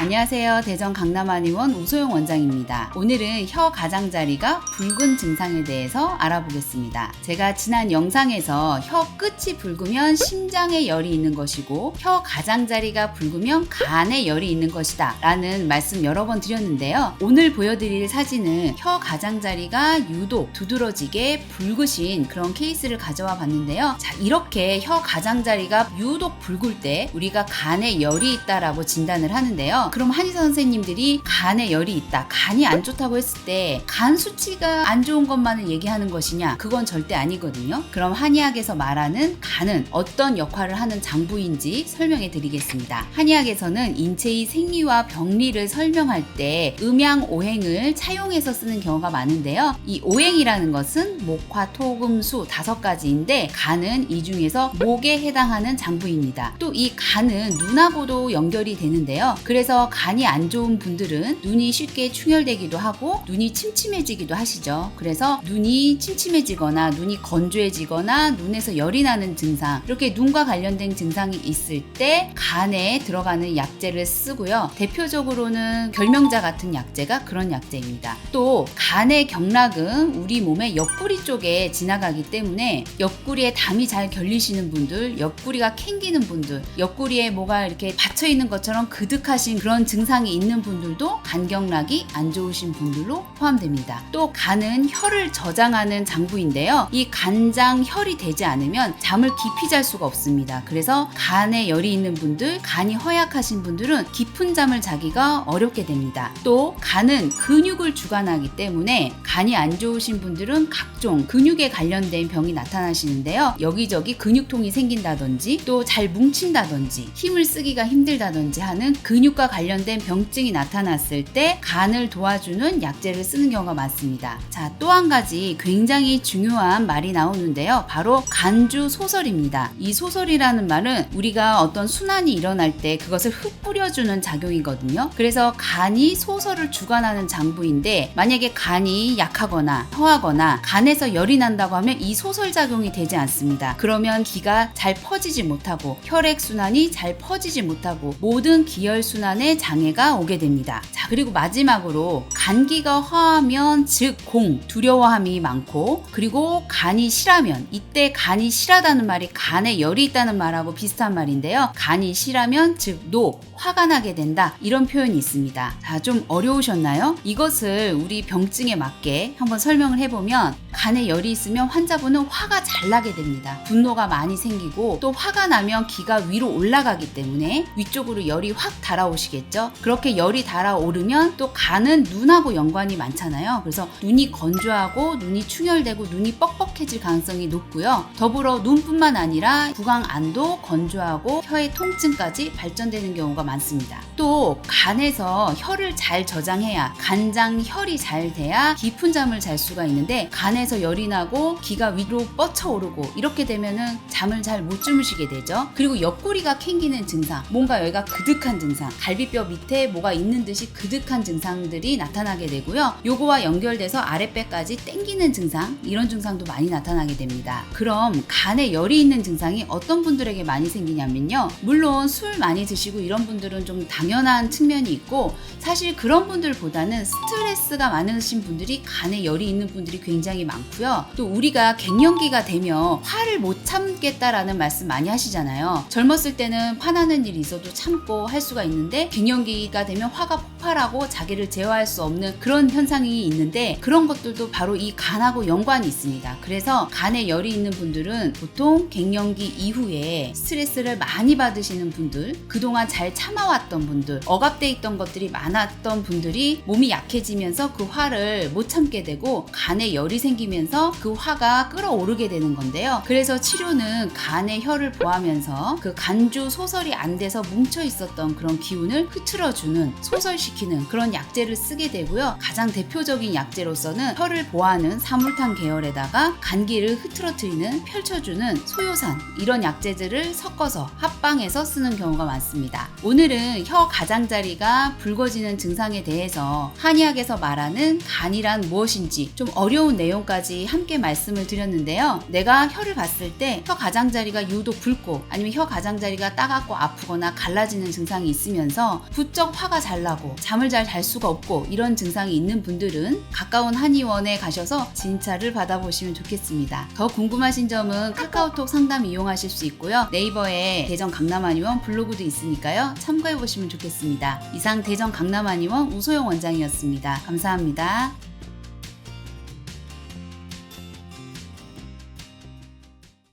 안녕하세요. 대전 강남한의원 우소영 원장입니다. 오늘은 혀 가장자리가 붉은 증상에 대해서 알아보겠습니다. 제가 지난 영상에서 혀 끝이 붉으면 심장에 열이 있는 것이고 혀 가장자리가 붉으면 간에 열이 있는 것이다 라는 말씀 여러 번 드렸는데요. 오늘 보여드릴 사진은 혀 가장자리가 유독 두드러지게 붉으신 그런 케이스를 가져와 봤는데요. 자, 이렇게 혀 가장자리가 유독 붉을 때 우리가 간에 열이 있다라고 진단을 하는데요. 그럼 한의사 선생님들이 간에 열이 있다, 간이 안 좋다고 했을 때 간 수치가 안 좋은 것만을 얘기하는 것이냐? 그건 절대 아니거든요. 그럼 한의학에서 말하는 간은 어떤 역할을 하는 장부인지 설명해 드리겠습니다. 한의학에서는 인체의 생리와 병리를 설명할 때 음양 오행을 차용해서 쓰는 경우가 많은데요. 이 오행이라는 것은 목, 화, 토, 금, 수 5가지인데 간은 이 중에서 목에 해당하는 장부입니다. 또 이 간은 눈하고도 연결이 되는데요. 그래서 간이 안 좋은 분들은 눈이 쉽게 충혈되기도 하고 눈이 침침해지기도 하시죠. 그래서 눈이 침침해지거나 눈이 건조해지거나 눈에서 열이 나는 증상, 이렇게 눈과 관련된 증상이 있을 때 간에 들어가는 약재를 쓰고요. 대표적으로는 결명자 같은 약재가 그런 약재입니다. 또 간의 경락은 우리 몸의 옆구리 쪽에 지나가기 때문에 옆구리에 담이 잘 결리시는 분들, 옆구리가 캥기는 분들, 옆구리에 뭐가 이렇게 받쳐 있는 것처럼 그득하신 그런 증상이 있는 분들도 간경락이 안 좋으신 분들로 포함됩니다. 또 간은 혈을 저장하는 장부인데요. 이 간장 혈이 되지 않으면 잠을 깊이 잘 수가 없습니다. 그래서 간에 열이 있는 분들, 간이 허약하신 분들은 깊은 잠을 자기가 어렵게 됩니다. 또 간은 근육을 주관하기 때문에 간이 안 좋으신 분들은 각종 근육에 관련된 병이 나타나시는데요. 여기저기 근육통이 생긴다든지 또 잘 뭉친다든지 힘을 쓰기가 힘들다든지 하는 근육과 관련된 병증이 나타났을 때 간을 도와주는 약재를 쓰는 경우가 많습니다. 자, 또 한 가지 굉장히 중요한 말이 나오는데요. 바로 간주 소설입니다. 이 소설이라는 말은 우리가 어떤 순환이 일어날 때 그것을 흩뿌려주는 작용이거든요. 그래서 간이 소설을 주관하는 장부인데 만약에 간이 약하거나 허하거나 간에서 열이 난다고 하면 이 소설 작용이 되지 않습니다. 그러면 기가 잘 퍼지지 못하고 혈액순환이 잘 퍼지지 못하고 모든 기혈순환에 장애가 오게 됩니다. 자, 그리고 마지막으로 간기가 허하면 즉 공, 두려워함이 많고, 그리고 간이 실하면, 이때 간이 실하다는 말이 간에 열이 있다는 말하고 비슷한 말인데요. 간이 실하면 즉 노, 화가 나게 된다, 이런 표현이 있습니다. 자, 좀 어려우셨나요? 이것을 우리 병증에 맞게 한번 설명을 해보면 간에 열이 있으면 환자분은 화가 잘 나게 됩니다. 분노가 많이 생기고 또 화가 나면 기가 위로 올라가기 때문에 위쪽으로 열이 확 달아오시겠죠. 그렇게 열이 달아오르면 또 간은 눈하고 연관이 많잖아요. 그래서 눈이 건조하고 눈이 충혈되고 눈이 뻑뻑해질 가능성이 높고요. 더불어 눈뿐만 아니라 구강안도 건조하고 혀의 통증까지 발전되는 경우가 많습니다. 또 간에서 혈을 잘 저장해야, 간장 혈이 잘 돼야 깊은 잠을 잘 수가 있는데 간에서 열이 나고 기가 위로 뻗쳐오르고 이렇게 되면은 잠을 잘 못 주무시게 되죠. 그리고 옆구리가 캥기는 증상, 뭔가 여기가 그득한 증상, 갈비뼈 밑에 뭐가 있는 듯이 그득한 증상들이 나타나게 되고요. 요거와 연결돼서 아랫배까지 땡기는 증상, 이런 증상도 많이 나타나게 됩니다. 그럼 간에 열이 있는 증상이 어떤 분들에게 많이 생기냐면요. 물론 술 많이 드시고 이런 분들은 좀 당연한 측면이 있고, 사실 그런 분들보다는 스트레스가 많으신 분들이 간에 열이 있는 분들이 굉장히 많고요. 또 우리가 갱년기가 되면 화를 못 참겠다라는 말씀 많이 하시잖아요. 젊었을 때는 화나는 일이 있어도 참고 할 수가 있는데 갱년기가 되면 화가 폭발하고 자기를 제어할 수 없는 그런 현상이 있는데, 그런 것들도 바로 이 간하고 연관이 있습니다. 그래서 간에 열이 있는 분들은 보통 갱년기 이후에 스트레스를 많이 받으시는 분들, 그동안 잘 참아왔던 분들, 억압돼 있던 것들이 많았던 분들이 몸이 약해지면서 그 화를 못 참게 되고 간에 열이 생기면서 그 화가 끓어오르게 되는 건데요. 그래서 치료는 간의 혈을 보하면서 그 간주 소설이 안 돼서 뭉쳐 있었던 그런 기운을 흐트러주는, 소설식 지키는 그런 약재를 쓰게 되고요. 가장 대표적인 약재로서는 혀를 보호하는 사물탄 계열에다가 감기를 흐트러뜨리는, 펼쳐주는 소요산, 이런 약재들을 섞어서 합방해서 쓰는 경우가 많습니다. 오늘은 혀 가장자리가 붉어지는 증상에 대해서 한의학에서 말하는 간이란 무엇인지 좀 어려운 내용까지 함께 말씀을 드렸는데요. 내가 혀를 봤을 때 혀 가장자리가 유독 붉고 아니면 혀 가장자리가 따갑고 아프거나 갈라지는 증상이 있으면서 부쩍 화가 잘 나고 잠을 잘 잘 수가 없고 이런 증상이 있는 분들은 가까운 한의원에 가셔서 진찰을 받아보시면 좋겠습니다. 더 궁금하신 점은 카카오톡 상담 이용하실 수 있고요. 네이버에 대전 강남한의원 블로그도 있으니까요. 참고해보시면 좋겠습니다. 이상 대전 강남한의원 우소영 원장이었습니다. 감사합니다.